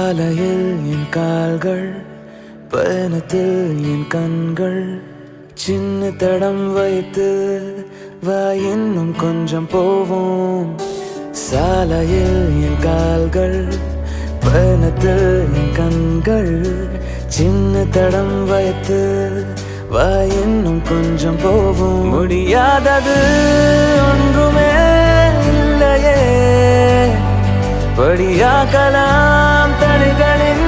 சாலையில் என் கால்கள், பயணத்தில் என் கண்கள், சின்ன தடம் வைத்து வா இன்னும் கொஞ்சம் போவோம். சாலையில் என் கால்கள், பயணத்தில் என் கண்கள், சின்ன தடம் வைத்து வா இன்னும் கொஞ்சம் போவோம். முடியாதது ஒன்றுமே இல்லையே, படியாக்கலாம் தடைகளின்